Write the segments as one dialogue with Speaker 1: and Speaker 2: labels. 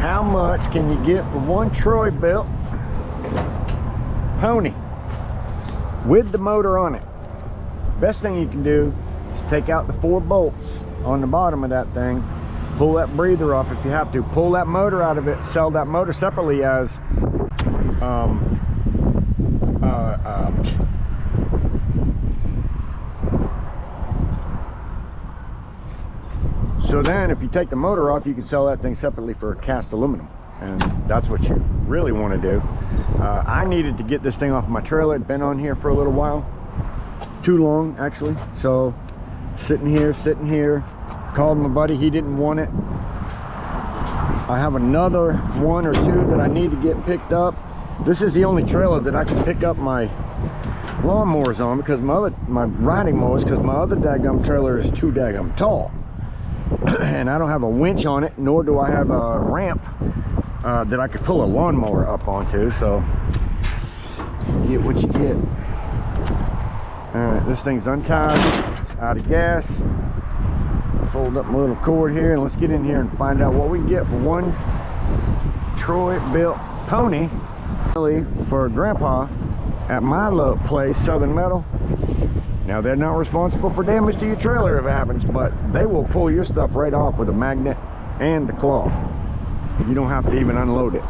Speaker 1: how much can you get for one Troy built pony with the motor on it. Best thing you can do is take out the 4 bolts on the bottom of that thing, pull that breather off if you have to, pull that motor out of it, sell that motor separately as so then if you take the motor off, you can sell that thing separately for cast aluminum, and that's what you really want to do. I needed to get this thing off my trailer. It'd been on here for a little while, too long actually, so sitting here, called my buddy, he didn't want it. I have another 1 or 2 that I need to get picked up. This is the only trailer that I can pick up my lawnmowers on, because my riding mowers, because my other daggum trailer is too daggum tall. And I don't have a winch on it, nor do I have a ramp that I could pull a lawnmower up onto. So you get what you get. All right, this thing's untied, out of gas. Fold up my little cord here, and let's get in here and find out what we can get for one Troy built pony for Grandpa at my little place, Southern Metal. Now, they're not responsible for damage to your trailer if it happens, but they will pull your stuff right off with a magnet and the claw. You don't have to even unload it.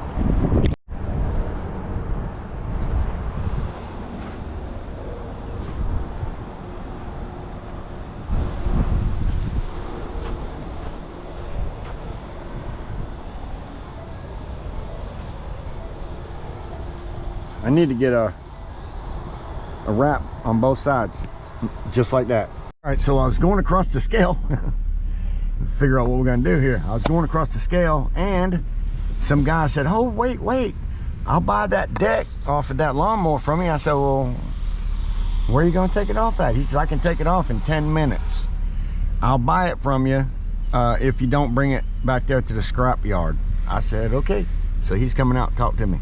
Speaker 1: I need to get a wrap on both sides, just like that. All right, so I was going across the scale figure out what we're gonna do here. I was going across the scale, and some guy said, oh, wait, I'll buy that deck off of that lawnmower from you. I said, well, where are you gonna take it off at? He says, I can take it off in 10 minutes. I'll buy it from you if you don't bring it back there to the scrap yard. I said, okay. So he's coming out to talk to me.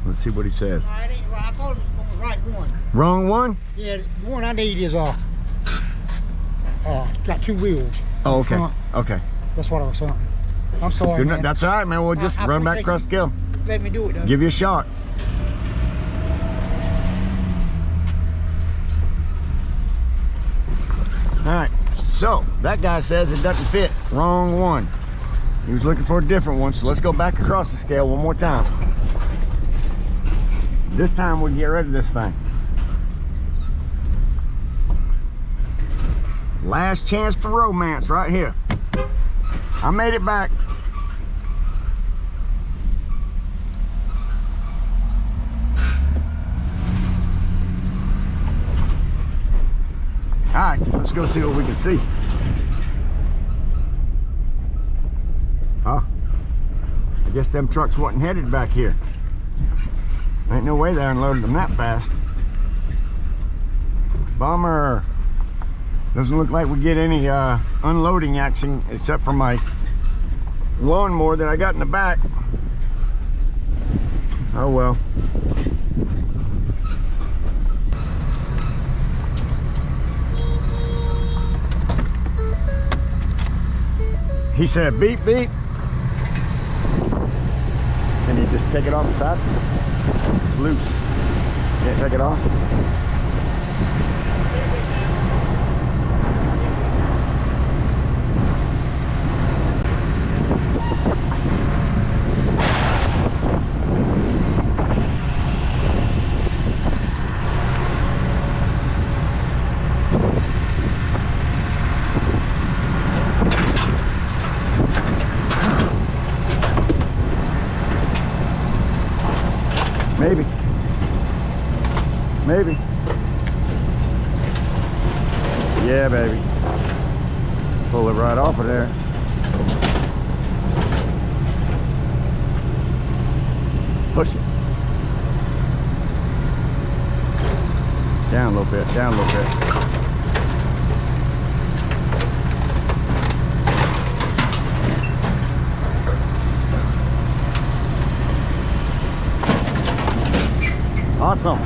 Speaker 1: Let's see what he says.
Speaker 2: No, it ain't right. I thought it was the right one.
Speaker 1: Wrong one?
Speaker 2: Yeah, the one I need is got 2 wheels.
Speaker 1: Oh, okay.
Speaker 2: Front.
Speaker 1: Okay.
Speaker 2: That's what I was saying. I'm sorry, man.
Speaker 1: That's all right, man. We'll just run back across the scale.
Speaker 2: Let me do it, though.
Speaker 1: Give you a shot. All right. So that guy says it doesn't fit. Wrong one. He was looking for a different one. So let's go back across the scale one more time. This time we'll get rid of this thing. Last chance for romance right here. I made it back. All right, let's go see what we can see. Oh, I guess them trucks wasn't headed back here. Ain't no way they unloaded them that fast. Bummer. Doesn't look like we get any unloading action except for my lawnmower that I got in the back. Oh well. He said beep beep. Can you just take it off the side? It's loose. Can't take it off. Maybe. Maybe. Yeah, baby. Pull it right off of there. Push it. Down a little bit, down a little bit. Awesome.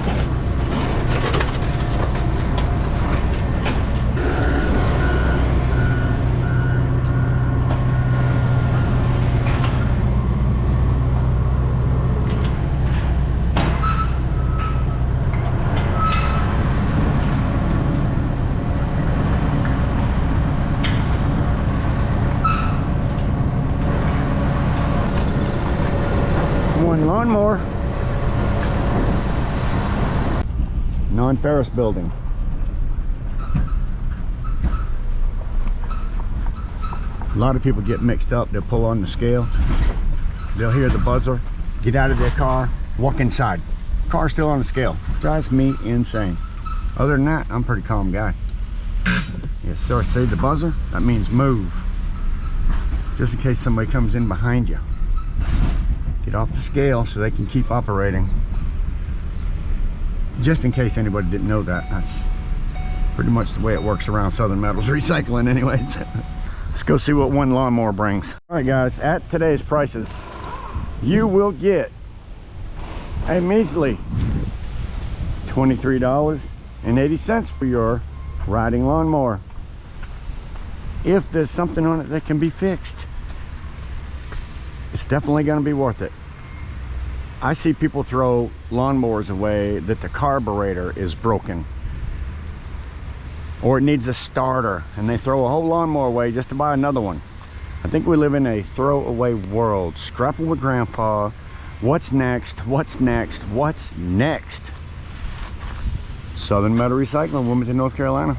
Speaker 1: non-ferrous building. A lot of people get mixed up. They'll pull on the scale, they'll hear the buzzer, get out of their car, walk inside. Car's still on the scale. Drives me insane. Other than that, I'm a pretty calm guy. Yes sir, say the buzzer, that means move. Just in case somebody comes in behind you. Get off the scale so they can keep operating. Just in case anybody didn't know that. That's pretty much the way it works around Southern Metals Recycling anyways. Let's go see what one lawnmower brings. All right guys, at today's prices, you will get a measly $23.80 for your riding lawnmower. If there's something on it that can be fixed, it's definitely going to be worth it. I see people throw lawnmowers away that the carburetor is broken or it needs a starter, and they throw a whole lawnmower away just to buy another one. I think we live in a throwaway world. Scrapping with grandpa. What's next? What's next? What's next? Southern Metal Recycling, Wilmington, North Carolina.